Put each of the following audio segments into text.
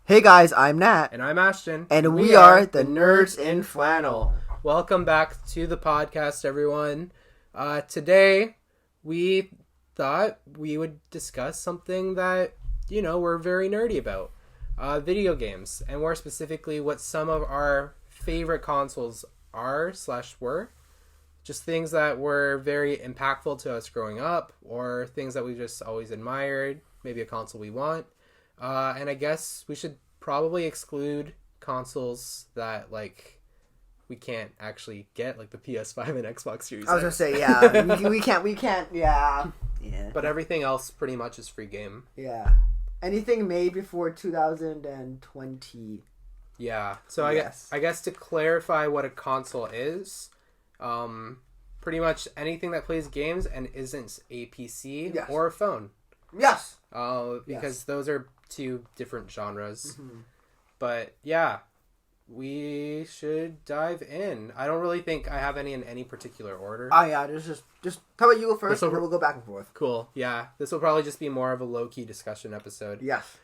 Hey guys, I'm Nat. And I'm Ashton. And we are the Nerds in Flannel. Welcome back to the podcast, everyone. Today, we thought we would discuss something that, we're very nerdy about. Video games. And more specifically, what some of our favorite consoles are/were. Just things that were very impactful to us growing up, or things that we just always admired. Maybe a console we want. And I guess we should probably exclude consoles that, we can't actually get, like the PS5 and Xbox Series X. I was going to say, yeah. we can't, yeah. But everything else pretty much is free game. Yeah. Anything made before 2020. Yeah. So I guess to clarify what a console is, pretty much anything that plays games and isn't a PC or a phone. Yes. Because those are two different genres. Mm-hmm. But yeah, we should dive in. I don't really think I have any in any particular order. Oh yeah, just how about you go first and then we'll go back and forth. Cool. Yeah. This will probably just be more of a low-key discussion episode. Yes.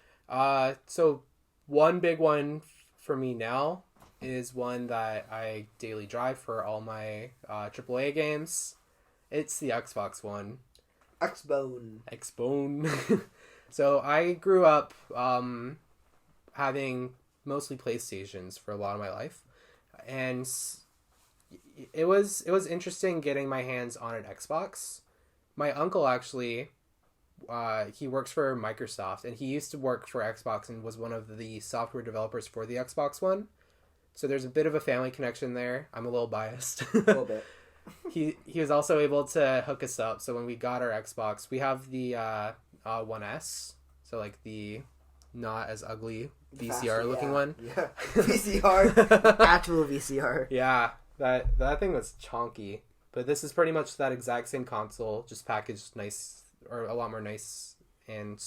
So one big one for me now is one that I daily drive for all my AAA games. It's the Xbox One. Xbone. So I grew up having mostly PlayStations for a lot of my life, and it was interesting getting my hands on an Xbox. My uncle actually, he works for Microsoft, and he used to work for Xbox and was one of the software developers for the Xbox One. So there's a bit of a family connection there. I'm a little biased. A little bit. He was also able to hook us up. So when we got our Xbox, we have the One S. So like the not as ugly VCR looking one. Yeah. VCR. Actual VCR. Yeah. That thing was chonky. But this is pretty much that exact same console, just packaged nice, or a lot more nice and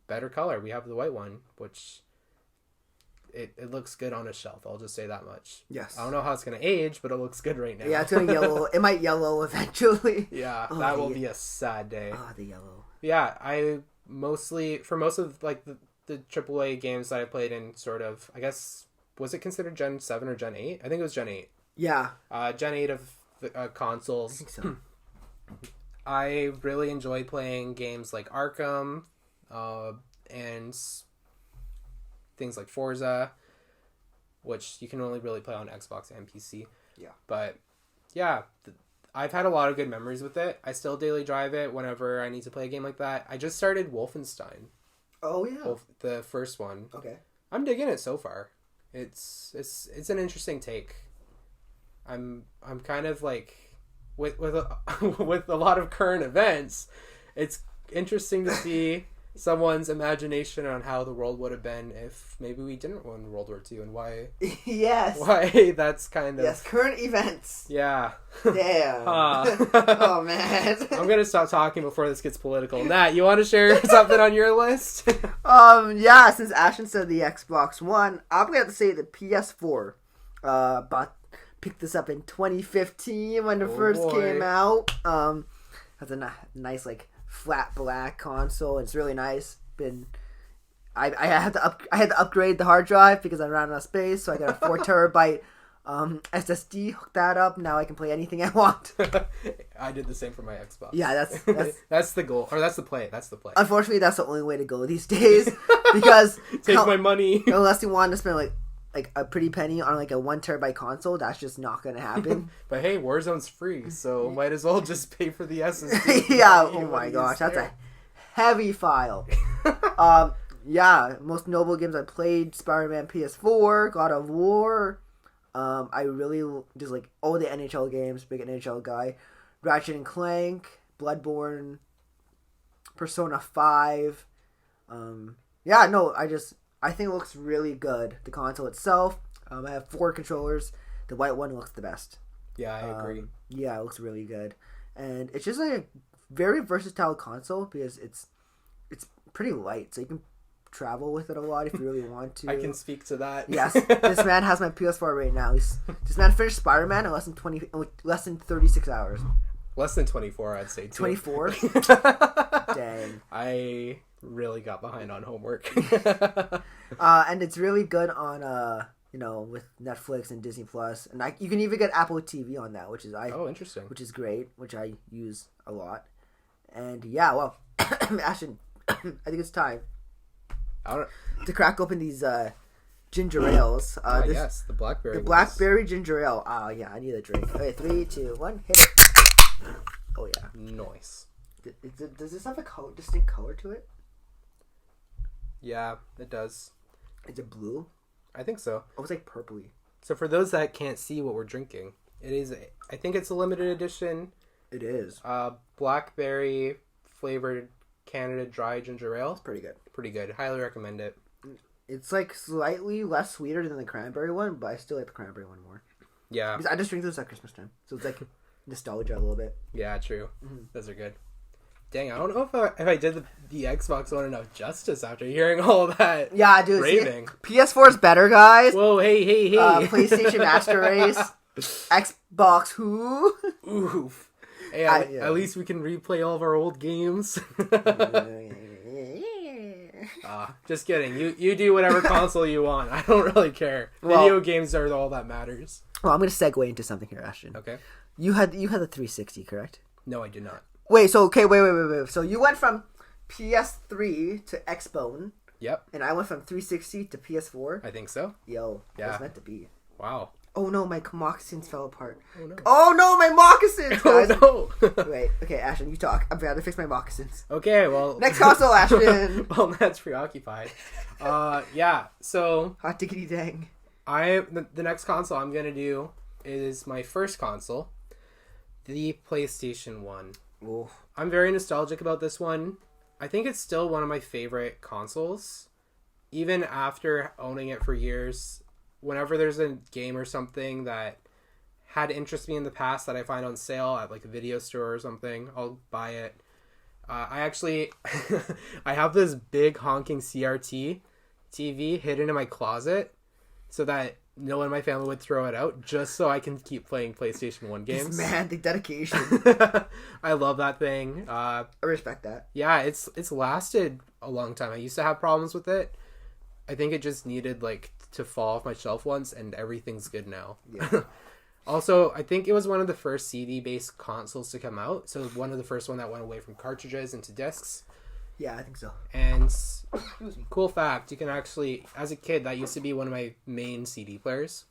better color. We have the white one, which it looks good on a shelf. I'll just say that much. Yes. I don't know how it's going to age, but it looks good right now. Yeah, it's going to yellow. It might yellow eventually. Yeah, that will be a sad day. Oh, the yellow. Yeah, for most of like the AAA games that I played in, sort of, I guess, was it considered Gen 7 or Gen 8? I think it was Gen 8. Yeah. Gen 8 of consoles. I think so. I really enjoyed playing games like Arkham, and things like Forza, which you can only really play on Xbox and PC. Yeah. But, yeah, I've had a lot of good memories with it. I still daily drive it whenever I need to play a game like that. I just started Wolfenstein. Oh, yeah. The first one. Okay. I'm digging it so far. It's an interesting take. I'm kind of like with a lot of current events, it's interesting to see someone's imagination on how the world would have been if maybe we didn't win World War II, and why. Yes. Why that's kind of. Yes, current events. Yeah. Damn. Oh, man. I'm going to stop talking before this gets political. Nat, you want to share something on your list? Yeah, since Ashton said the Xbox One, I'm going to have to say the PS4. But picked this up in 2015 when it first came out. Has a nice, flat black console. It's really nice. I had to upgrade the hard drive because I ran out of space, so I got a 4 terabyte SSD. Hooked that up. Now I can play anything I want. I did the same for my Xbox. Yeah, that's that's the goal, or that's the play. That's the play. Unfortunately, that's the only way to go these days because take my money. Unless you want to spend like a pretty penny on a 1 terabyte console, that's just not gonna happen. But hey, Warzone's free, so might as well just pay for the SSD. Yeah, oh my gosh, that's a heavy file. Yeah, most notable games I played: Spider-Man PS4, God of War. I really just all the NHL games. Big NHL guy. Ratchet and Clank, Bloodborne, Persona 5. I think it looks really good. The console itself. I have 4 controllers. The white one looks the best. Yeah, I agree. Yeah, it looks really good. And it's just a very versatile console because it's pretty light. So you can travel with it a lot if you really want to. I can speak to that. Yes. This man has my PS4 right now. This man finished Spider-Man in less than 36 hours. Less than 24, I'd say, too. 24? Dang. I really got behind on homework. And it's really good on with Netflix and Disney Plus, and you can even get Apple TV on that, Interesting. Which is great, which I use a lot. And yeah, well, Ashton, I think it's time to crack open these ginger ales. Yes, the blackberry. The blackberry ginger ale. Oh yeah, I need a drink. Okay, 3, 2, 1, hit it. Oh yeah, nice. Does this have a distinct color to it? Yeah, it does. Is it blue? I think so. Oh, it's like purpley. So for those that can't see what we're drinking, I think it's a limited edition. It is. Blackberry flavored Canada dry ginger ale. It's pretty good. Pretty good. Highly recommend it. It's like slightly less sweeter than the cranberry one, but I still like the cranberry one more. Yeah. Because I just drink those at Christmas time. So it's like nostalgia a little bit. Yeah, true. Mm-hmm. Those are good. Dang, I don't know if I did the Xbox One enough justice after hearing all that. Yeah, dude. Raving. PS4 is better, guys. Whoa, hey. PlayStation Master Race. Xbox who? Oof. Hey, at least we can replay all of our old games. Just kidding. You do whatever console you want. I don't really care. Video games are all that matters. Well, I'm going to segue into something here, Ashton. Okay. You had the 360, correct? No, I did not. Wait. Wait. So you went from PS3 to Xbone. Yep. And I went from 360 to PS4. I think so. Yo, yeah. That's meant to be. Wow. Oh no, my moccasins fell apart. Oh no, my moccasins! Guys. Oh no. Wait, okay, Ashton, you talk. I'm trying to fix my moccasins. Okay, well. Next console, Ashton. Well, that's preoccupied. Yeah. So. Hot diggity dang. The next console I'm gonna do is my first console, the PlayStation 1. Oof. I'm very nostalgic about this one. I think it's still one of my favorite consoles, even after owning it for years. Whenever there's a game or something that had interested me in the past that I find on sale at like a video store or something, I'll buy it. I actually, I have this big honking CRT TV hidden in my closet so that no one in my family would throw it out, just so I can keep playing PlayStation 1 games. Man, the dedication. I love that thing. I respect that. Yeah, it's lasted a long time. I used to have problems with it. I think it just needed to fall off my shelf once, and everything's good now. Yeah. Also, I think it was one of the first CD-based consoles to come out, so one of the first one that went away from cartridges into discs. Yeah, I think so. And cool fact, you can actually, as a kid, that used to be one of my main CD players.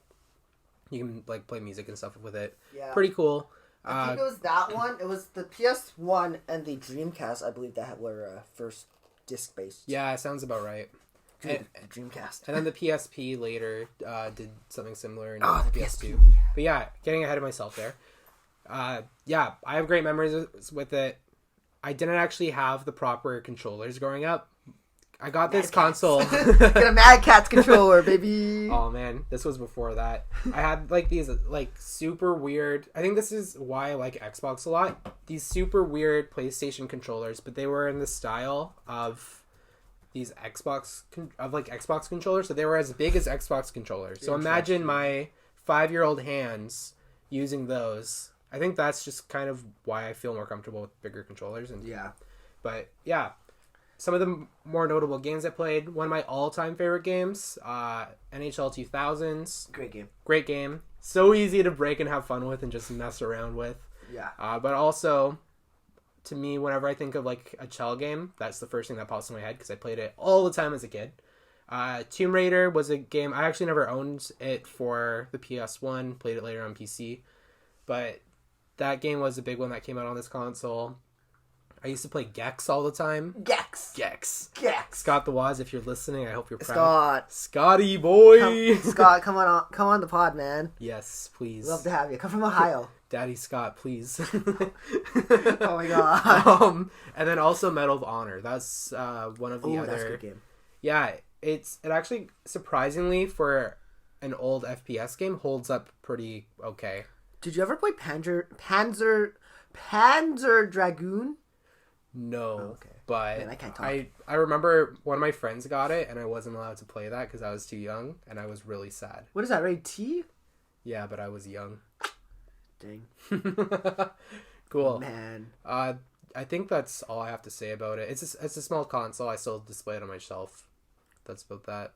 You can play music and stuff with it. Yeah. Pretty cool. I think it was that one. It was the PS1 and the Dreamcast, I believe, that were first disc-based. Yeah, it sounds about right. And Dreamcast. And then the PSP later did something similar in the PS2. But yeah, getting ahead of myself there. Yeah, I have great memories with it. I didn't actually have the proper controllers growing up. I got this console. Get a Mad Catz controller, baby. Oh man, this was before that. I had these super weird. I think this is why I like Xbox a lot. These super weird PlayStation controllers, but they were in the style of these Xbox controllers. So they were as big as Xbox controllers. So imagine my 5-year-old hands using those. I think that's just kind of why I feel more comfortable with bigger controllers. But yeah, some of the more notable games I played. One of my all-time favorite games, NHL 2000s. Great game. So easy to break and have fun with and just mess around with. Yeah. But also, to me, whenever I think of a Chell game, that's the first thing that pops in my head because I played it all the time as a kid. Tomb Raider was a game. I actually never owned it for the PS1. Played it later on PC. But that game was a big one that came out on this console. I used to play Gex all the time. Gex. Scott the Waz, if you're listening, I hope you're proud. Scotty boy. Scott, come on the pod, man. Yes, please. Love to have you. Come from Ohio. Daddy Scott, please. Oh my god. And then also Medal of Honor. That's one of the other. That's a good game. Yeah, it actually surprisingly for an old FPS game holds up pretty okay. Did you ever play Panzer Dragoon? No, but man, I can't talk. I remember one of my friends got it, and I wasn't allowed to play that because I was too young, and I was really sad. What is that, rated T? Yeah, but I was young. Dang. Cool. Man. I think that's all I have to say about it. It's a small console. I still display it on my shelf. That's about that.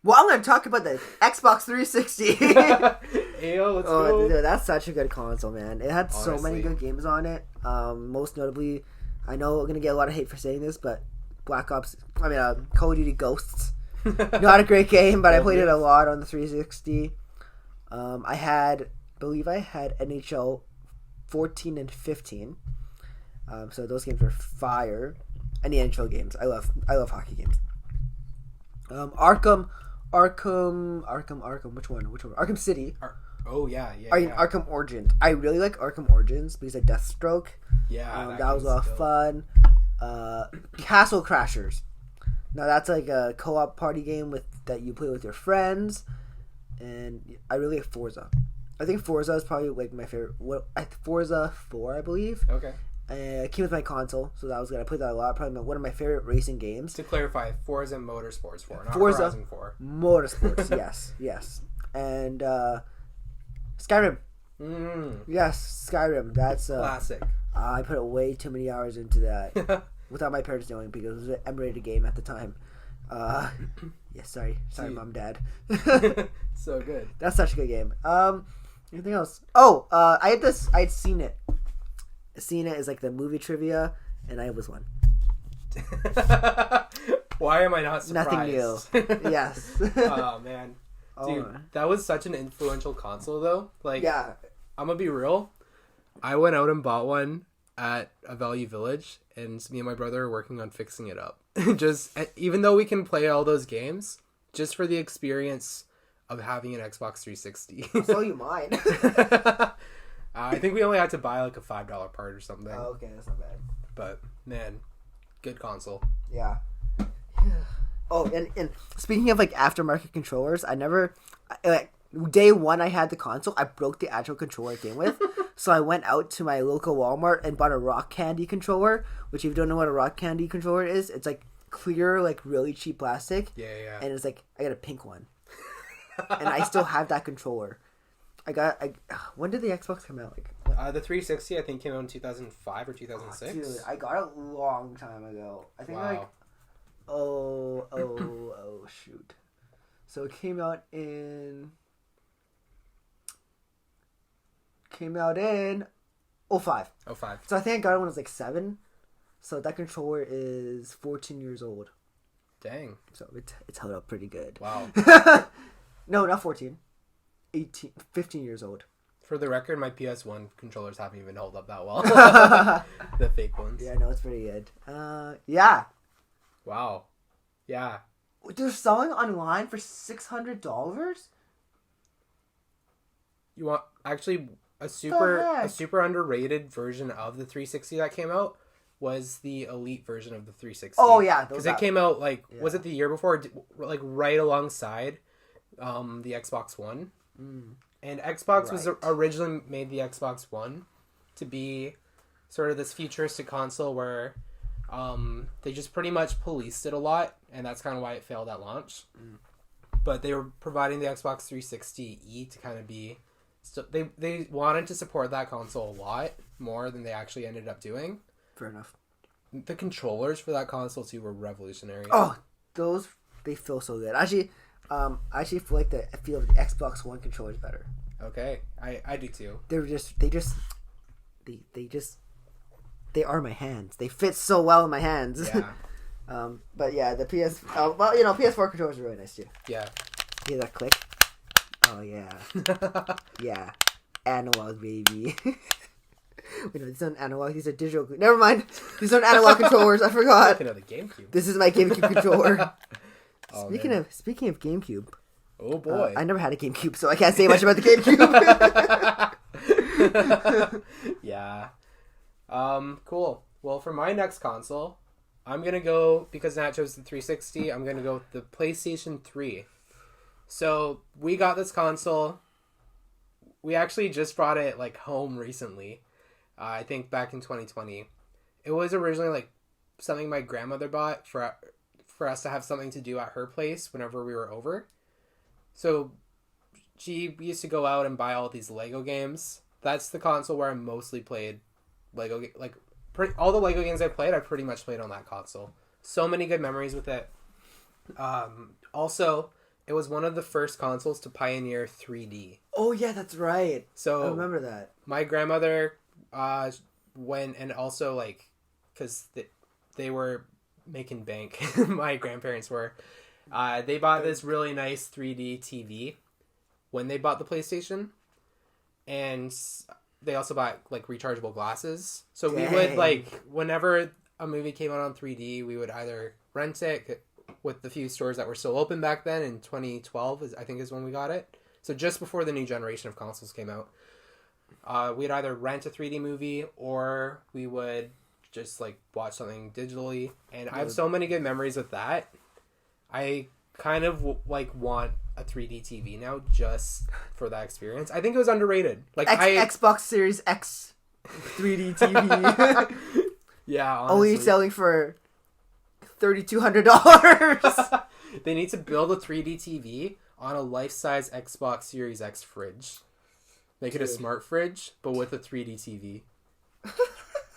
Well, I'm going to talk about the Xbox 360. Ayo, let's go. Dude, that's such a good console, man. It had Honestly. so many good games on it. Most notably, I know we're going to get a lot of hate for saying this, but Call of Duty Ghosts. Not a great game, but I played it a lot on the 360. I believe I had NHL 14 and 15. So those games were fire. And the NHL games. I love hockey games. Arkham. Which one? Arkham City. Arkham Origins. I really like Arkham Origins because of Deathstroke. Yeah, that was a lot of fun. Castle Crashers. Now that's like a co-op party game that you play with your friends, and I really like Forza. I think Forza is probably like my favorite. Forza 4, I believe. Okay. It came with my console, so that was good. I played that a lot. Probably one of my favorite racing games. To clarify, Forza Motorsports 4, not Forza Horizon 4. Motorsports, yes. And Skyrim. Yes, Skyrim. That's classic. I put way too many hours into that without my parents knowing because it was an M-rated game at the time. Sorry, Mom, Dad. So good. That's such a good game. Anything else? Oh, I'd seen it. Seen it is like the movie trivia, and I was one. Why am I not surprised? Nothing new. Yes. Oh man, dude, that was such an influential console though. Like, yeah, I'm gonna be real. I went out and bought one at a Value Village, and me and my brother are working on fixing it up. Just even though we can play all those games, just for the experience of having an Xbox 360. I'll sell you mine. I think we only had to buy like a $5 part or something. Oh, okay, that's not bad. But man, good console. Yeah. Oh, and speaking of like aftermarket controllers, day one I had the console, I broke the actual controller it came with. So I went out to my local Walmart and bought a Rock Candy controller, which if you don't know what a Rock Candy controller is, it's like clear, like really cheap plastic. Yeah. And it's like, I got a pink one. And I still have that controller. When did the Xbox come out? The 360 I think came out in 2005 or 2006. Dude, I got it a long time ago. I think shoot. So it came out in 05. 05. So I think I got it when I was like 7. So that controller is 14 years old. Dang. So it's held up pretty good. Wow. No, not 14. 15 years old. For the record, my PS1 controllers haven't even held up that well. The fake ones. Yeah, no, it's pretty good. Yeah. Wow. Yeah. They're selling online for $600? You want actually a super underrated version of the 360 that came out was the Elite version of the 360. Oh yeah, because it came out was it the year before? Like right alongside the Xbox One. And Xbox was originally made the Xbox One to be sort of this futuristic console where they just pretty much policed it a lot, and that's kind of why it failed at launch. But they were providing the Xbox 360e to kind of be... So they wanted to support that console a lot more than they actually ended up doing. Fair enough. The controllers for that console too were revolutionary. Oh, they feel so good. Actually, I actually feel like the Xbox One controller is better. Okay, I do too. They are my hands. They fit so well in my hands. Yeah. But yeah, the PS4 controllers are really nice too. Yeah. Hear that click? Oh yeah. Yeah. Analog, baby. Wait, no, these aren't analog. These are digital. Never mind. These aren't analog controllers. I forgot. Speaking of the GameCube. This is my GameCube controller. Oh, Speaking of GameCube. Oh boy. I never had a GameCube, so I can't say much about the GameCube. Yeah. Cool. Well, for my next console, I'm gonna go, because Nat chose the 360, I'm gonna go with the PlayStation 3. So we got this console. We actually just brought it home recently. I think back in 2020. It was originally something my grandmother bought for us to have something to do at her place whenever we were over. So she used to go out and buy all these Lego games. That's the console where I mostly played Lego, all the Lego games I played, I pretty much played on that console. So many good memories with it. Also, it was one of the first consoles to pioneer 3D. Oh yeah, that's right. So I remember that. My grandmother went, and also like, because they were making bank. My grandparents were. They bought this really nice 3D TV when they bought the PlayStation, and they also bought like rechargeable glasses. So we would like, whenever a movie came out on 3D, we would either rent it with the few stores that were still open back then. In 2012 I think is when we got it. So just before the new generation of consoles came out, we'd either rent a 3D movie or we would just like watch something digitally. And I have so many good memories with that. I kind of like want a 3D TV now just for that experience. I think it was underrated. Like Xbox Series X 3D TV. Yeah, honestly. Only selling for $3,200. They need to build a 3D TV on a life-size Xbox Series X fridge. Make it a smart fridge, but with a 3D TV.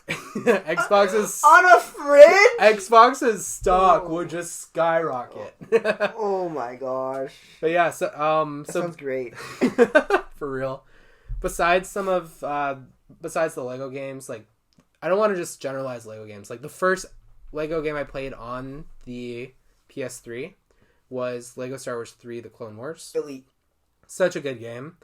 Xbox's stock would just skyrocket. Oh my gosh. But yeah, so that sounds great. For real. Besides the Lego games, like, I don't want to just generalize Lego games. Like, the first Lego game I played on the PS3 was Lego Star Wars 3: The Clone Wars. Elite. Such a good game.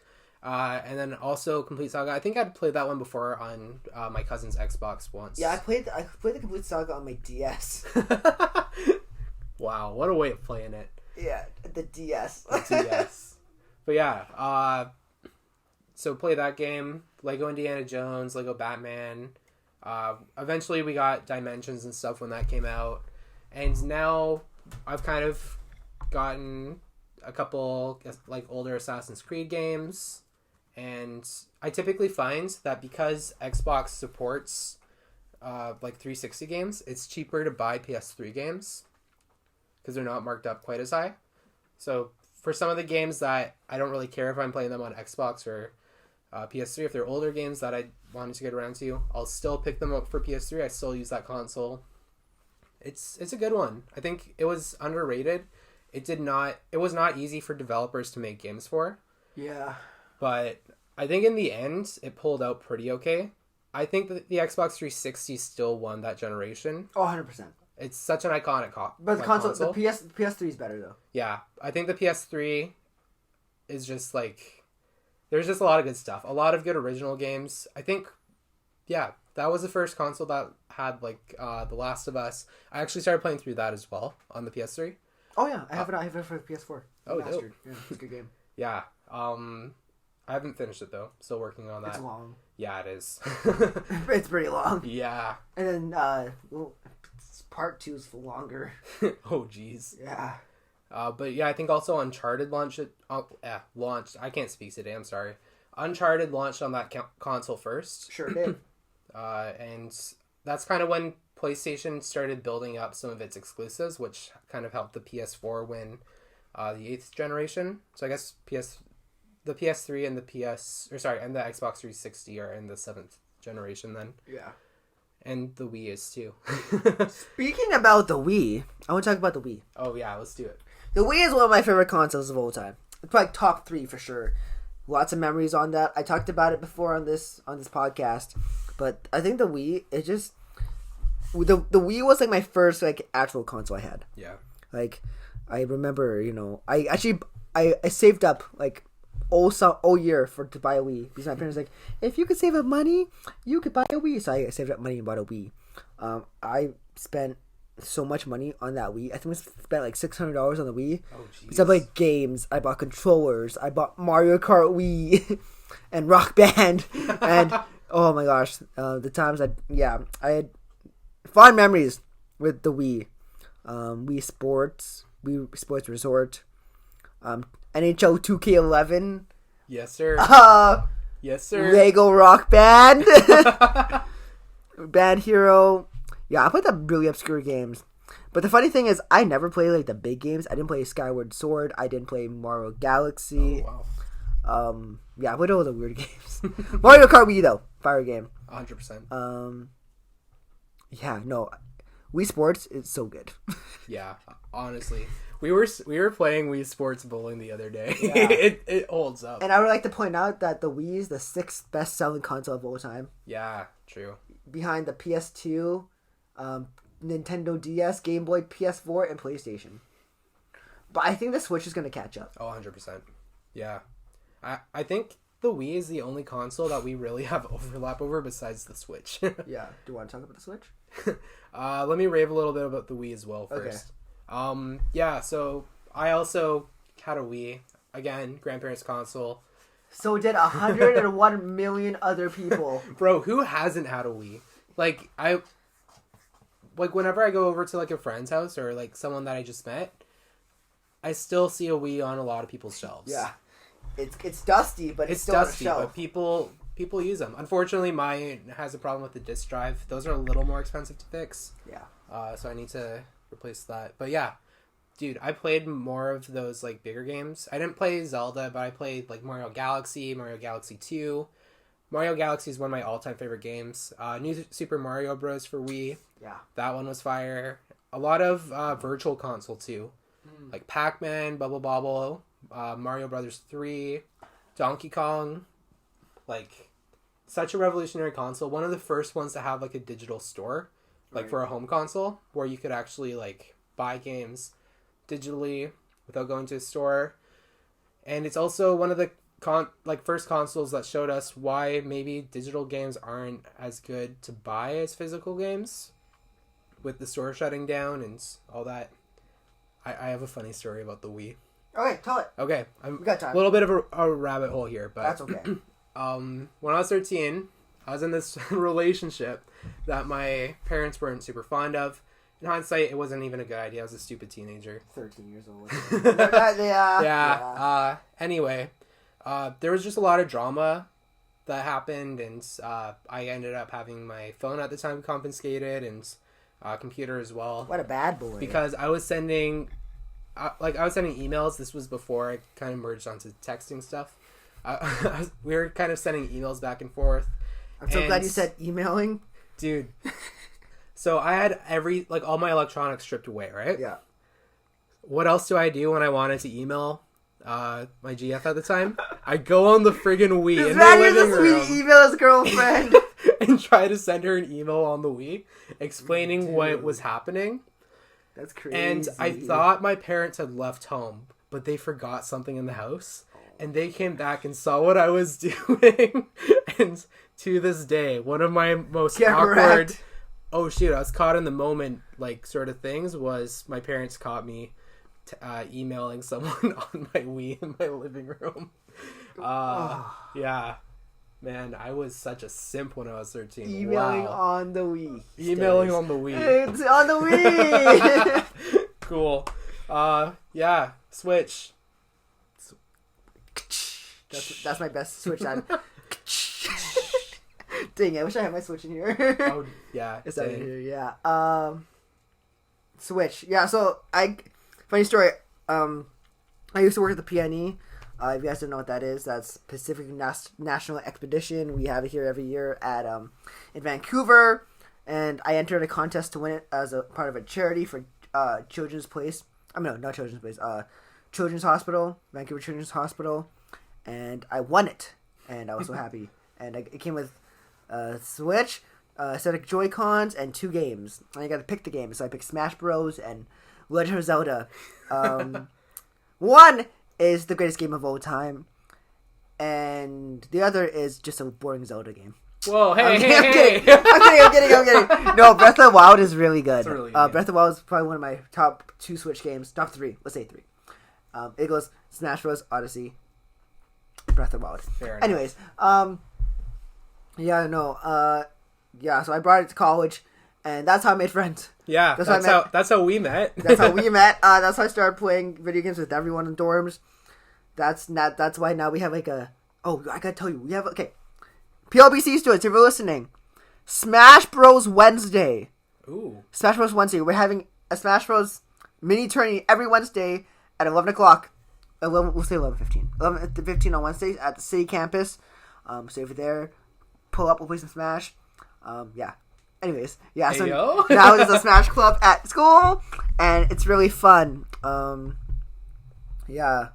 And then also Complete Saga. I think I'd played that one before on my cousin's Xbox once. Yeah, I played the Complete Saga on my DS. Wow, what a way of playing it. Yeah, the DS. The DS. But yeah, so play that game. Lego Indiana Jones, Lego Batman. Eventually we got Dimensions and stuff when that came out. And now I've kind of gotten a couple like older Assassin's Creed games. And I typically find that because Xbox supports like 360 games, it's cheaper to buy PS3 games because they're not marked up quite as high. So for some of the games that I don't really care if I'm playing them on Xbox or PS3, if they're older games that I wanted to get around to, I'll still pick them up for PS3. I still use that console. It's a good one. I think it was underrated. It was not easy for developers to make games for. Yeah. But I think in the end, it pulled out pretty okay. I think that the Xbox 360 still won that generation. Oh, 100%. It's such an iconic But the console, the PS3 is better, though. Yeah. I think the PS3 is just like... There's just a lot of good stuff. A lot of good original games. I think, yeah, that was the first console that had, like, The Last of Us. I actually started playing through that as well on the PS3. Oh, yeah. I have it for the PS4. Oh, dope. Yeah, it's a good game. Yeah. I haven't finished it, though. Still working on that. It's long. Yeah, it is. It's pretty long. Yeah. And then, part 2 is longer. Oh, jeez. Yeah. But yeah, I think also Uncharted launched. I can't speak today. I'm sorry. Uncharted launched on that console first. Sure did. And that's kind of when PlayStation started building up some of its exclusives, which kind of helped the PS4 win the 8th generation. So I guess the PS3 and the and the Xbox 360 are in the 7th generation then. Yeah. And the Wii is too. Speaking about the Wii, I want to talk about the Wii. Oh yeah, let's do it. The Wii is one of my favorite consoles of all time. It's probably top 3 for sure. Lots of memories on that. I talked about it before on this podcast, but I think the Wii, the Wii was like my first like actual console I had. Yeah. Like I remember, I saved up like all year to buy a Wii because my parents were like, if you could save up money, you could buy a Wii. So I saved up money and bought a Wii. I spent so much money on that Wii. I think I spent like $600 on the Wii. Oh, jeez. Because I bought games, I bought controllers, I bought Mario Kart Wii and Rock Band, and oh my gosh, the times I had fond memories with the Wii. Wii Sports Resort, NHL 2K11. Yes, sir. Yes, sir. Lego Rock Band, Band Hero. Yeah, I played the really obscure games. But the funny thing is, I never played like the big games. I didn't play Skyward Sword. I didn't play Mario Galaxy. Oh, wow. Yeah, I played all the weird games. Mario Kart Wii though, fire game. 100%. Yeah, no, Wii Sports is so good. Yeah, honestly, we were playing Wii Sports Bowling the other day. Yeah. It holds up. And I would like to point out that the Wii is the 6th best selling console of all time. Yeah, true. Behind the PS2, Nintendo DS, Game Boy, PS4, and PlayStation. But I think the Switch is going to catch up. Oh, 100%. Yeah. I think the Wii is the only console that we really have overlap over besides the Switch. Yeah. Do you want to talk about the Switch? Let me rave a little bit about the Wii as well first. Okay. Yeah, so I also had a Wii. Again, grandparents' console. So did 101 million other people. Bro, who hasn't had a Wii? Like, whenever I go over to, like, a friend's house or, like, someone that I just met, I still see a Wii on a lot of people's shelves. Yeah. It's dusty, but it's still dusty, on a shelf. But people use them. Unfortunately, mine has a problem with the disk drive. Those are a little more expensive to fix. Yeah. So I need to replace that. But yeah, dude, I played more of those like bigger games. I didn't play Zelda, but I played like Mario Galaxy, Mario Galaxy 2. Mario Galaxy is one of my all-time favorite games. New Super Mario Bros. For Wii. Yeah. That one was fire. A lot of Virtual Console too. Like Pac-Man, Bubble Bobble, Mario Brothers 3, Donkey Kong. Like, such a revolutionary console. One of the first ones to have like a digital store. Like for a home console, where you could actually like buy games digitally without going to a store. And it's also one of the first consoles that showed us why maybe digital games aren't as good to buy as physical games, with the store shutting down and all that. I have a funny story about the Wii. Okay, tell it. Okay, We got time. A little bit of a rabbit hole here, but That's okay. When I was 13, I was in this relationship that my parents weren't super fond of. In hindsight, it wasn't even a good idea. I was a stupid teenager. 13 years old. Yeah. Anyway, there was just a lot of drama that happened, and I ended up having my phone at the time confiscated, and computer as well. What a bad boy. Because I was sending emails. This was before I kind of merged onto texting stuff. We were kind of sending emails back and forth. I'm so glad you said emailing. Dude. So I had all my electronics stripped away, right? Yeah. What else do I do when I wanted to email my GF at the time? I go on the friggin' Wii in the living room. Sweet email his girlfriend. And try to send her an email on the Wii explaining what was happening. That's crazy. And I thought my parents had left home, but they forgot something in the house. And they came back and saw what I was doing. And to this day, one of my most awkward... Oh, shoot, I was caught in the moment, like, sort of things was my parents caught me emailing someone on my Wii in my living room. Yeah. Man, I was such a simp when I was 13. Emailing on the Wii. Emailing on the Wii. It's on the Wii! Cool. Yeah, Switch. That's my best Switch sound. Dang, I wish I had my Switch in here. Oh, yeah. It's out here, yeah. Switch. Yeah, so funny story. I used to work at the PNE. If you guys don't know what that is, that's Pacific National Expedition. We have it here every year in Vancouver. And I entered a contest to win it as a part of a charity for Children's Place. I mean, no, not Children's Place. Children's Hospital, Vancouver Children's Hospital. And I won it. And I was so happy. And it came with Switch, a set of Joy-Cons, and 2 games. And I got to pick the game. So I picked Smash Bros. And Legend of Zelda. One is the greatest game of all time. And the other is just a boring Zelda game. Whoa, hey, I'm kidding. No, Breath of the Wild is really good. Really Breath of the Wild is probably one of my top 2 Switch games. Top 3. Let's say 3. It goes Smash Bros. Odyssey, Breath of the Wild. Fair enough. Anyways, so I brought it to college, and that's how I made friends. Yeah, that's how we met. That's how we met. That's how I started playing video games with everyone in dorms. That's why now we have like I gotta tell you, we have PLBC students, if you're listening, Smash Bros. Wednesday. Ooh. Smash Bros. Wednesday. We're having a Smash Bros. Mini tourney every Wednesday at 11 o'clock. We'll say 11:15. 11:15 on Wednesdays at the city campus. So if you're there, pull up, we'll play some Smash. Yeah. Anyways, yeah. So Ayo. now there's a Smash Club at school, and it's really fun. Yeah.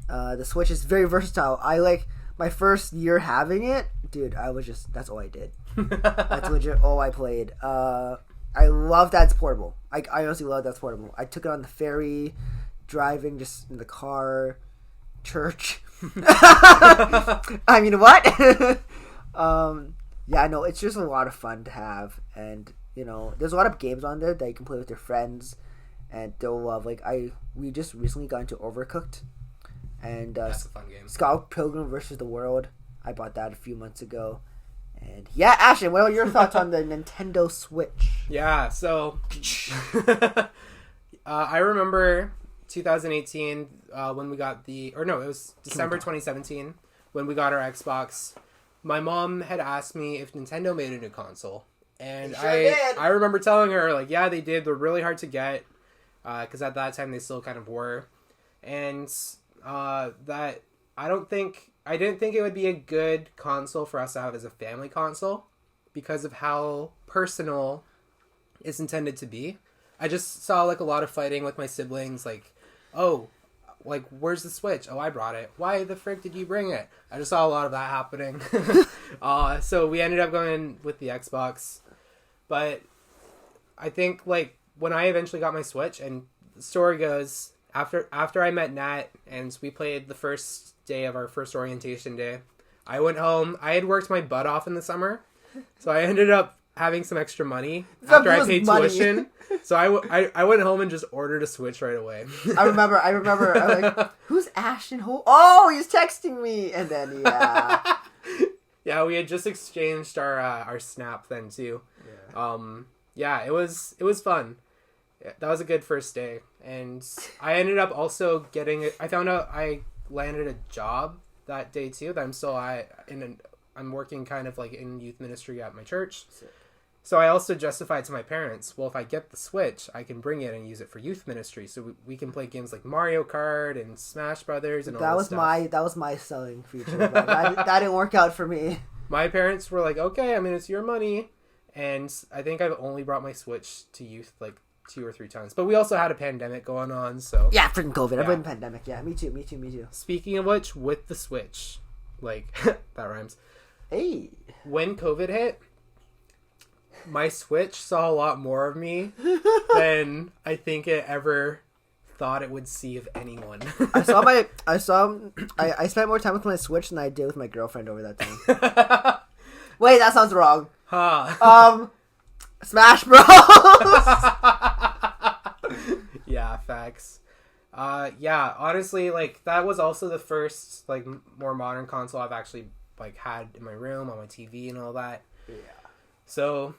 The Switch is very versatile. I like my first year having it, dude. That's all I did. That's legit all I played. I love that it's portable. I honestly love that it's portable. I took it on the ferry, driving just in the car, church. I mean, what? Yeah, no, it's just a lot of fun to have, and there's a lot of games on there that you can play with your friends, and they'll love. Like we just recently got into Overcooked, and that's a fun game. Scott Pilgrim versus the World. I bought that a few months ago. And yeah, Ashton, what are your thoughts on the Nintendo Switch? Yeah, so I remember 2018 when we got it was December 2017 when we got our Xbox. My mom had asked me if Nintendo made a new console, and I remember telling her like, yeah, they did. They're really hard to get because at that time they still kind of were, and that I didn't think it would be a good console for us to have as a family console because of how personal it's intended to be. I just saw like a lot of fighting with my siblings, like, oh, like, where's the Switch? Oh, I brought it. Why the frick did you bring it? I just saw a lot of that happening. So we ended up going with the Xbox. But I think like when I eventually got my Switch, and the story goes, after I met Nat and we played the first day of our first orientation day, I went home. I had worked my butt off in the summer, so I ended up having some extra money after I paid tuition. So I went home and just ordered a Switch right away. I remember. I'm like, who's Ashton? Oh, he's texting me, and then yeah. Yeah, we had just exchanged our Snap then too. Yeah. It was fun. Yeah, that was a good first day, and I ended up also I found out I landed a job that day too. That I'm still I'm working kind of like in youth ministry at my church. So I also justified to my parents, well, if I get the Switch, I can bring it and use it for youth ministry, so we can play games like Mario Kart and Smash Brothers and all that stuff. That was my selling feature. But that didn't work out for me. My parents were like, okay, I mean, it's your money, and I think I've only brought my Switch to youth like 2 or 3 times. But we also had a pandemic going on, so... Yeah, freaking COVID. Yeah. Everyone pandemic. Yeah, me too. Speaking of which, with the Switch, like, that rhymes. Hey. When COVID hit, my Switch saw a lot more of me than I think it ever thought it would see of anyone. I spent more time with my Switch than I did with my girlfriend over that time. Wait, that sounds wrong. Huh. Smash Bros. Yeah, facts. Yeah, honestly, like, that was also the first, like, more modern console I've actually, like, had in my room, on my TV and all that. Yeah. So,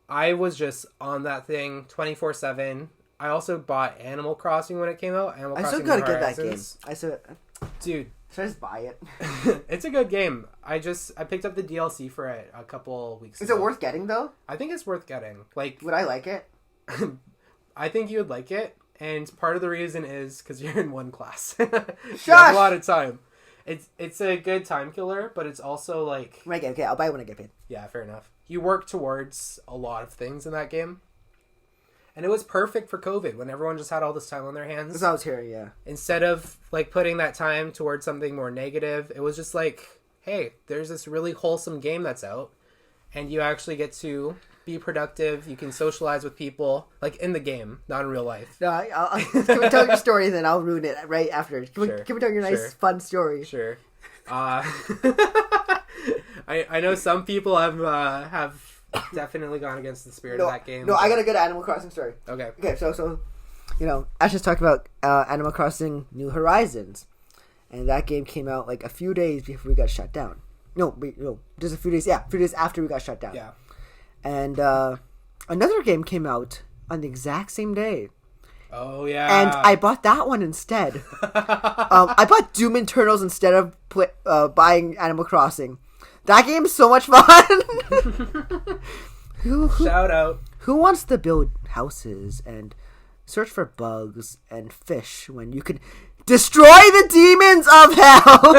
I was just on that thing 24/7. I also bought Animal Crossing when it came out. I still gotta get that game. Dude. Should I just buy it? It's a good game. I picked up the DLC for it a couple weeks ago. Is it worth getting, though? I think it's worth getting. Like, would I like it? I think you would like it, and part of the reason is because you're in one class. You Shush! have a lot of time. It's a good time killer, but it's also like... Okay, I'll buy it when I get paid. Yeah, fair enough. You work towards a lot of things in that game. And it was perfect for COVID when everyone just had all this time on their hands. That's what I was hearing, yeah. Instead of like putting that time towards something more negative, it was just like, hey, there's this really wholesome game that's out, and you actually get to be productive. You can socialize with people, like in the game, not in real life. No, can we tell your story, then I'll ruin it right after. Can we tell your nice, fun story? Sure. I know some people have definitely gone against the spirit of that game. No, I got a good Animal Crossing story. Okay, so Ash just talked about Animal Crossing New Horizons, and that game came out like a few days before we got shut down. Just a few days. Yeah, a few days after we got shut down. Yeah, and another game came out on the exact same day. Oh yeah, and I bought that one instead. I bought Doom Eternals instead of buying Animal Crossing. That game's so much fun. Shout out. Who wants to build houses and search for bugs and fish when you can destroy the demons of hell?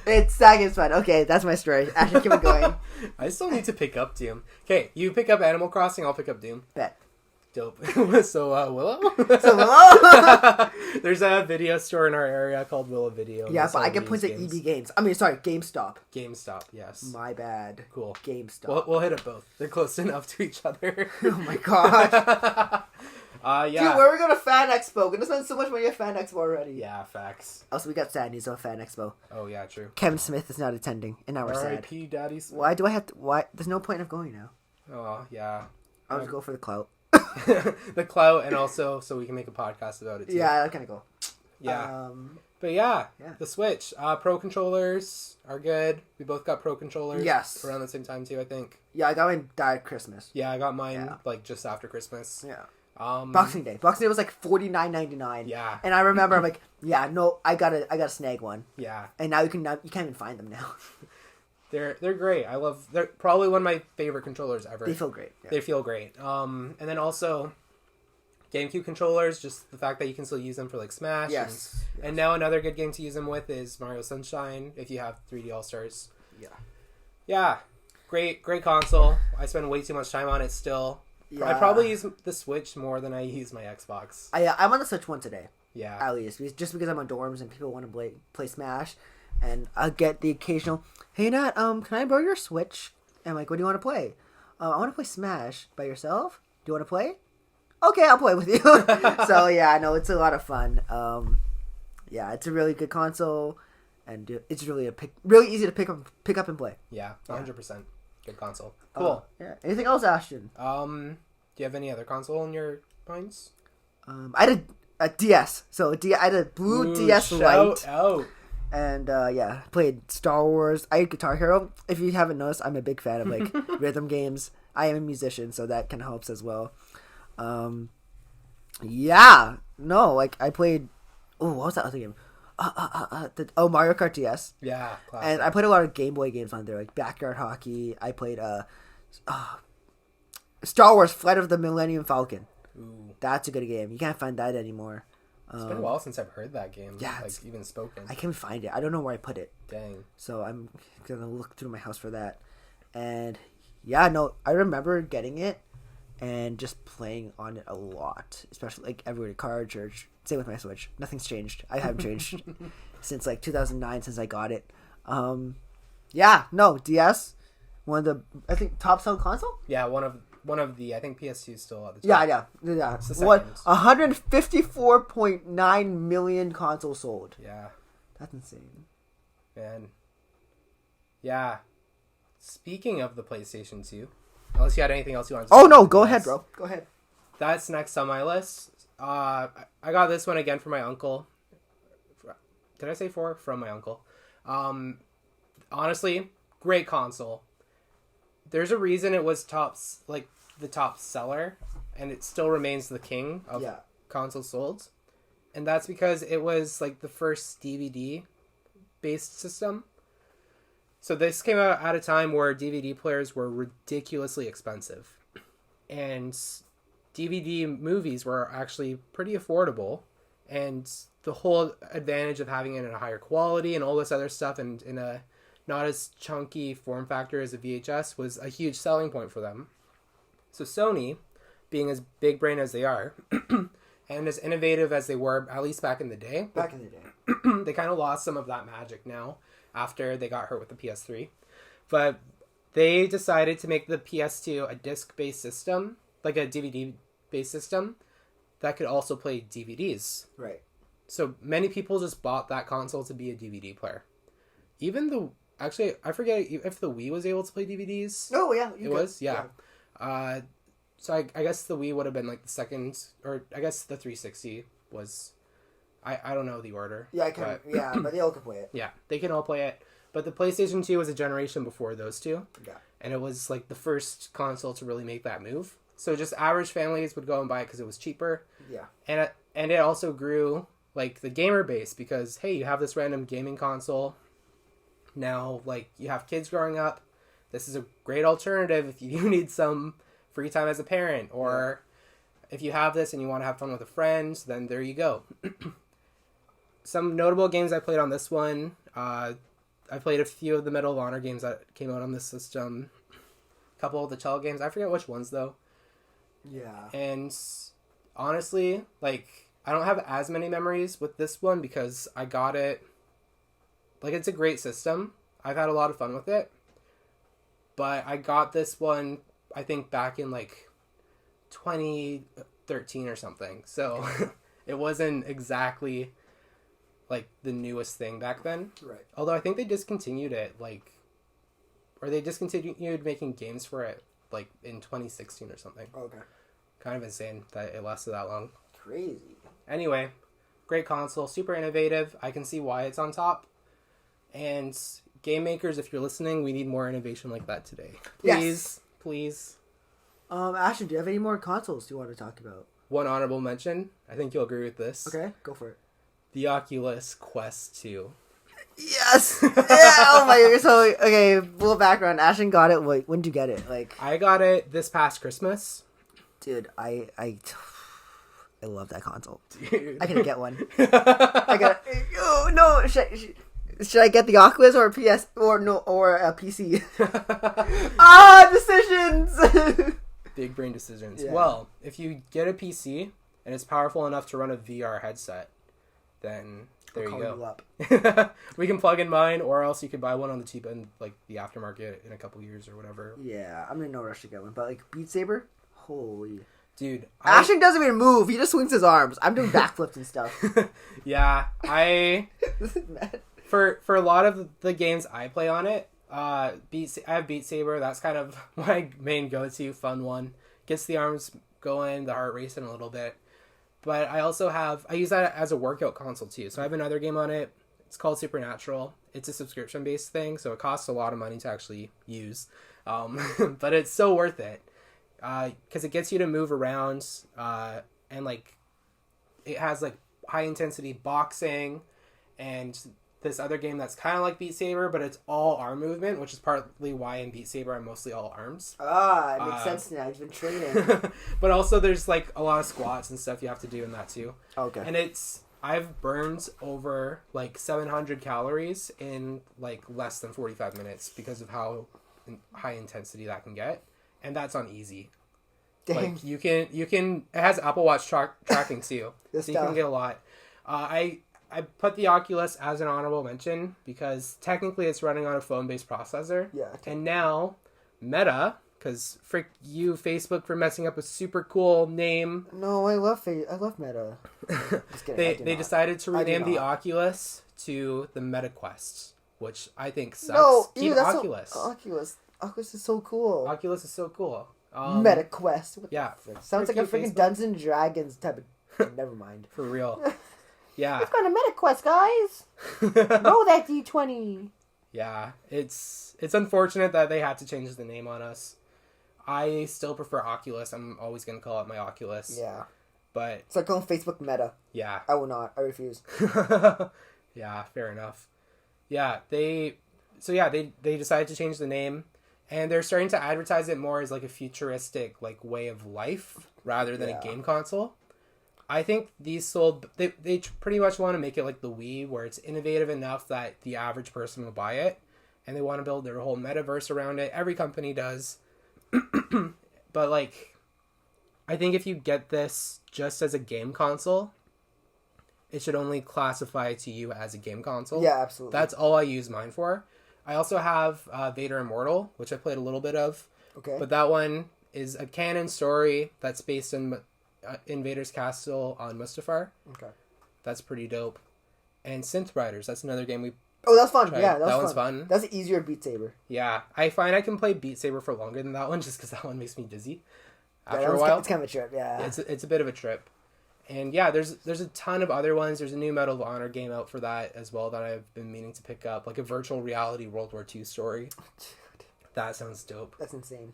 It's that game's fun. Okay, that's my story. Actually, keep it going. I still need to pick up Doom. Okay, you pick up Animal Crossing, I'll pick up Doom. Bet. Dope. So, Willow? Willow? There's a video store in our area called Willow Video. Yeah, but I get points at EB Games. I mean, sorry, GameStop. GameStop, yes. My bad. Cool. GameStop. We'll hit it both. They're close enough to each other. Oh my gosh. Yeah. Dude, where are we going to Fan Expo? We're going to spend so much money at Fan Expo already. Yeah, facts. Also, we got sad news on Fan Expo. Oh, yeah, true. Kevin Smith is not attending, and now we're sad. R.I.P. Daddy Smith. Why do I have to... Why? There's no point of going now. Oh, yeah. I'll just go for the clout. The clout, and also so we can make a podcast about it, too. Yeah, that kind of go. Yeah. But yeah, the Switch. Pro controllers are good. We both got pro controllers. Yes. Around the same time, too, I think. Yeah, I got mine at Christmas. Yeah, I got mine, just after Christmas. Yeah. Boxing Day. Boxing Day was like $49.99. Yeah. And I remember I'm like, yeah, no, I gotta snag one. Yeah. And now you can't even find them now. They're great. They're probably one of my favorite controllers ever. They feel great. Yeah. They feel great. And then also GameCube controllers, just the fact that you can still use them for like Smash. Yes. And now another good game to use them with is Mario Sunshine if you have 3D All-Stars. Yeah. Yeah. Great console. I spend way too much time on it still. Yeah. I probably use the Switch more than I use my Xbox. I'm on the Switch one today. Yeah. At least. Just because I'm on dorms and people want to play Smash. And I'll get the occasional, hey Nat, can I borrow your Switch? And I'm like, what do you want to play? I want to play Smash. By yourself? Do you want to play? Okay, I'll play with you. So yeah, no, it's a lot of fun. Yeah, it's a really good console. And it's really really easy to pick up and play. Yeah, 100%. Good console. Cool. Yeah. Anything else, Ashton? Do you have any other console in your minds? I had a DS. So I had a blue DS Lite. Out. And played Star Wars. I had Guitar Hero. If you haven't noticed, I'm a big fan of like rhythm games. I am a musician, so that kind of helps as well. I played. Oh, what was that other game? Mario Kart DS. Yeah, classic. And I played a lot of Game Boy games on there, like Backyard Hockey. I played Star Wars: Flight of the Millennium Falcon. Ooh, that's a good game. You can't find that anymore. It's been a while since I've heard that game. Yeah, even spoken. I can't find it. I don't know where I put it. Dang. So I'm gonna look through my house for that. And yeah, no, I remember getting it and just playing on it a lot, especially like everywhere, car, church. Same with my Switch. Nothing's changed. I haven't changed since like 2009 since I got it. DS, one of the I think top selling console. Yeah, one of the I think PS2 is still at the top. Yeah. It's the second. 154.9 million consoles sold. Yeah, that's insane. Man. Yeah. Speaking of the PlayStation 2, unless you had anything else you wanted to say. Oh no, go ahead, bro. Go ahead. That's next on my list. I got this one again from my uncle. Did I say from my uncle? Honestly, great console. There's a reason it was the top seller, and it still remains the king of consoles sold. And that's because it was like the first DVD based system. So this came out at a time where DVD players were ridiculously expensive. And DVD movies were actually pretty affordable. And the whole advantage of having it in a higher quality and all this other stuff and in a not as chunky form factor as a VHS was a huge selling point for them. So Sony, being as big brain as they are, and as innovative as they were, at least back in the day, they kind of lost some of that magic now after they got hurt with the PS3. But they decided to make the PS2 a disc-based system, like a DVD-based system, that could also play DVDs. Right. So many people just bought that console to be a DVD player. Actually, I forget if the Wii was able to play DVDs. Oh, yeah. It was? Yeah. So I guess the Wii would have been like the second, or I guess the 360 was... I don't know the order. Yeah, but they all can play it. Yeah, they can all play it. But the PlayStation 2 was a generation before those two. Yeah. And it was like the first console to really make that move. So just average families would go and buy it because it was cheaper. Yeah. And it also grew like the gamer base because, hey, you have this random gaming console. Now, like, you have kids growing up. This is a great alternative if you need some free time as a parent. Or if you have this and you want to have fun with a friend, then there you go. Some notable games I played on this one. I played a few of the Medal of Honor games that came out on this system. A couple of the Chell games. I forget which ones, though. Yeah. And honestly, like, I don't have as many memories with this one because I got it... Like, it's a great system. I've had a lot of fun with it. But I got this one, I think, back in, like, 2013 or something. So it wasn't exactly, like, the newest thing back then. Right. Although I think they discontinued it, like... Or they discontinued making games for it, like, in 2016 or something. Okay. Kind of insane that it lasted that long. Crazy. Anyway, great console, super innovative. I can see why it's on top. And game makers, if you're listening, we need more innovation like that today. Please, please. Ashton, do you have any more consoles you want to talk about? One honorable mention. I think you'll agree with this. Okay, go for it. The Oculus Quest 2. Yes! Yeah! Oh my god. So, okay, little background. Ashton got it. Wait, when did you get it? Like, I got it this past Christmas. Dude, I love that console. Dude. I gotta get one. Oh no! Should I get the Oculus or a PS or a PC? Decisions. Big brain decisions. Yeah. Well, if you get a PC and it's powerful enough to run a VR headset, then there you go. Up. We can plug in mine, or else you could buy one on the cheap end, like the aftermarket, in a couple years or whatever. Yeah, I'm in no rush to get one, but like Beat Saber, holy. Dude, Ashton doesn't even move. He just swings his arms. I'm doing backflips and stuff. Yeah, This is mad. For a lot of the games I play on it, I have Beat Saber. That's kind of my main go-to fun one. Gets the arms going, the heart racing a little bit. But I use that as a workout console too. So I have another game on it. It's called Supernatural. It's a subscription-based thing, so it costs a lot of money to actually use. But it's so worth it. Because it gets you to move around, and like it has like high intensity boxing and this other game that's kind of like Beat Saber, but it's all arm movement, which is partly why in Beat Saber I'm mostly all arms. It makes sense now. You've been training. But also there's like a lot of squats and stuff you have to do in that too. Okay. And I've burned over like 700 calories in like less than 45 minutes because of how high intensity that can get. And that's on easy. Dang. Like you can it has Apple Watch tracking too. So you can get a lot. I put the Oculus as an honorable mention because technically it's running on a phone-based processor. Yeah. And now Meta, because frick you Facebook for messing up a super cool name. No, I love Meta. Just kidding, they decided to rename the Oculus to the Meta Quest, which I think sucks. No, Keep Oculus. Oculus is so cool. Oculus is so cool. Meta Quest. Yeah. Sounds like a freaking Facebook. Dungeons and Dragons type of... Never mind. For real. Yeah. We've got a Meta Quest, guys. Roll that D20. Yeah. It's unfortunate that they had to change the name on us. I still prefer Oculus. I'm always going to call it my Oculus. Yeah. But... It's like calling Facebook Meta. Yeah. I will not. I refuse. Yeah, fair enough. Yeah, they decided to change the name, and they're starting to advertise it more as like a futuristic like way of life rather than a game console. I think these they pretty much want to make it like the Wii, where it's innovative enough that the average person will buy it, and they want to build their whole metaverse around it. Every company does. But like, I think if you get this just as a game console, it should only classify to you as a game console. Yeah, absolutely. That's all I use mine for. I also have Vader Immortal, which I played a little bit of. Okay. But that one is a canon story that's based in Vader's castle on Mustafar. Okay. That's pretty dope. And Synth Riders, that's another game we... Oh, that's fun. tried. Yeah, that one's fun. That's easier Beat Saber. Yeah. I find I can play Beat Saber for longer than that one, just because that one makes me dizzy after a Yeah, while. it's kind of a trip, yeah. It's a bit of a trip. And yeah, there's a ton of other ones. There's a new Medal of Honor game out for that as well that I've been meaning to pick up, like a virtual reality World War II story. Dude, That sounds dope. that's insane.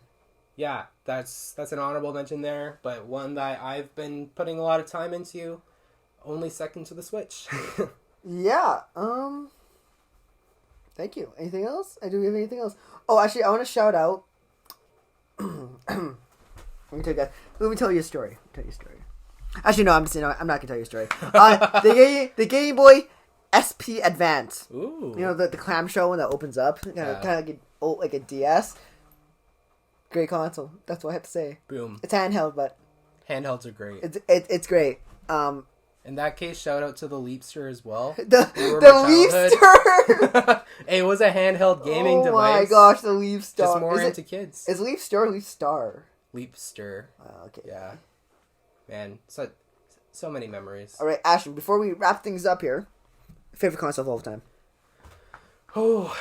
Yeah, that's an honorable mention there, but one that I've been putting a lot of time into, only second to the Switch. Yeah, thank you. Anything else? Do we have anything else? Oh, actually, I want to shout out. Let me tell you a story. Actually, no, I'm not gonna tell you a story. The Game Boy SP Advance. Ooh. You know, the clamshell one that opens up? Kind of like a DS. Great console. That's what I have to say. Boom. It's handheld, but... Handhelds are great. It's great. In that case, shout out to the Leapster as well. The Leapster! It was a handheld gaming device. Oh my gosh, the Leapstar. Just more into kids. Is Leapster or Leapstar? Leapster. Oh, okay. Yeah. Man, so many memories. Alright, Ashton, before we wrap things up here, favorite console of all time? Oh.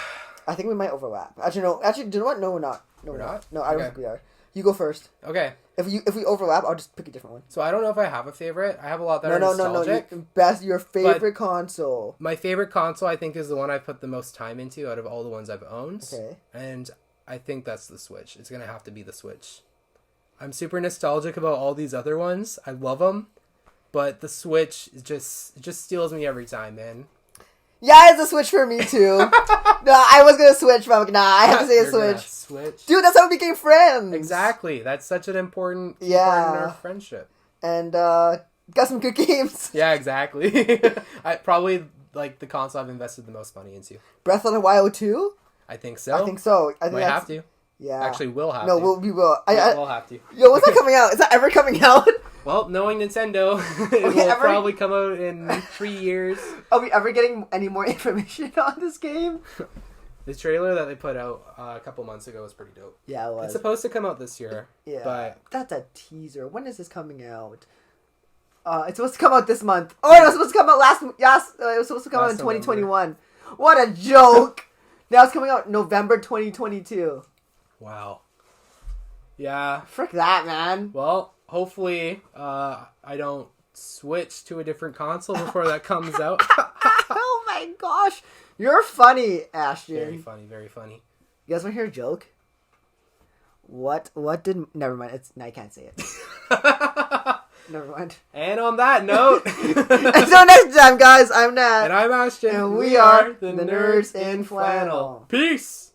I think we might overlap. Actually, no. Actually, do you know what? No, we're not. No, we're not? No, I don't think we are. You go first. Okay. If we overlap, I'll just pick a different one. So I don't know if I have a favorite. I have a lot that are nostalgic. No. Your favorite console. My favorite console, I think, is the one I put the most time into out of all the ones I've owned. Okay. And I think that's the Switch. It's going to have to be the Switch. I'm super nostalgic about all these other ones. I love them. But the Switch just steals me every time, man. Yeah, it's a Switch for me, too. No, I was going to switch, but I'm like, nah, I have to say a Switch. Dude, that's how we became friends. Exactly. That's such an important part in our friendship. And, got some good games. Yeah, exactly. I probably, the console I've invested the most money into. Breath of the Wild 2? I think so. I think might have to. Yeah. Actually, we'll have to. No, we will. We'll have to. Yo, when's that coming out? Is that ever coming out? Well, knowing Nintendo, it will probably come out in 3 years. Are we ever getting any more information on this game? The trailer that they put out a couple months ago was pretty dope. Yeah, it was. It's supposed to come out this year. Yeah, but that's a teaser. When is this coming out? It's supposed to come out this month. Oh, it was supposed to come out it was supposed to come out in 2021. What a joke! Now it's coming out November 2022. Wow. Yeah. Frick that, man. Well, hopefully, I don't switch to a different console before that comes out. Oh my gosh. You're funny, Ashton. Very funny, very funny. You guys want to hear a joke? What never mind. I can't say it. Never mind. And on that note. Until next time, guys, I'm Nat. And I'm Ashton. And we are the Nerds in Flannel. Peace.